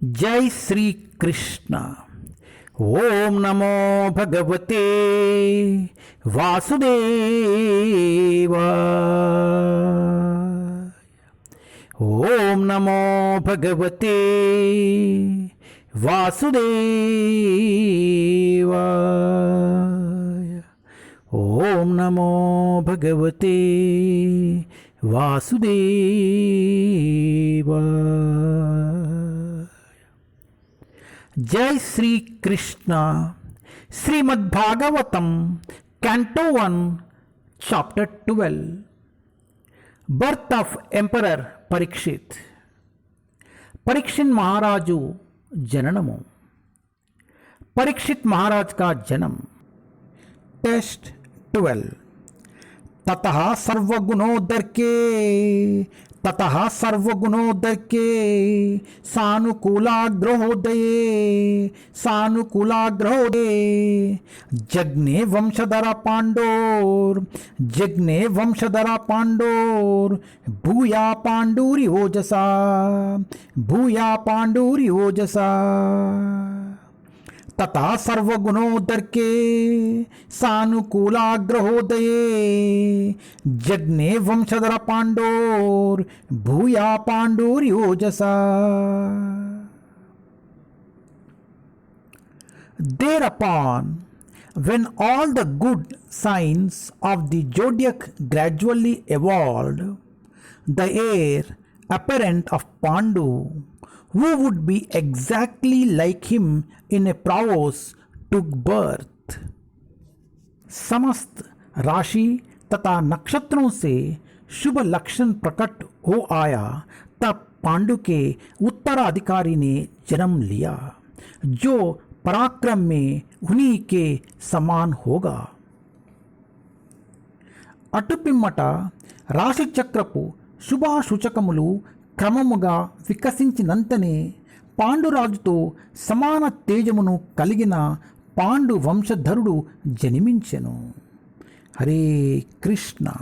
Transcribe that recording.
जय श्री कृष्ण। ओम नमो भगवते वासुदेवाय। ओम नमो भगवते वासुदेवाय। ओम नमो भगवते वासुदेवाय। जय Shri Krishna. Srimad Bhagavatam canto 1 chapter 12 birth of emperor Parikshit. Parikshit महाराजु जननमु। परीक्षित महाराज का जन्म। टेस्ट 12। ततः सर्वगुणोदर्के सानुकूलाग्रहोदये जग्ने वंशधरा पांडोर भूया पांडूर्योजसा तथा सर्वगुणोदर्के सानुकूलाग्रहोदये जग्ने वंशधर पांडोर भूया पांडूर्योजसा। Thereupon, when all the good signs of the zodiac gradually evolved, the heir apparent of Pandu, who would be exactly like him in a prowess, took birth. समस्त राशि तथा नक्षत्रों से शुभ लक्षण प्रकट हो आया, तब पांडु के उत्तराधिकारी ने जन्म लिया, जो पराक्रम में उन्हीं के समान होगा। అటుపిమ్మట రాశిచక్రపు శుభాసూచకములు క్రమముగా వికసించినంతనే పాండురాజుతో సమాన తేజమును కలిగిన పాండు వంశధరుడు జన్మించెను. హరే కృష్ణ.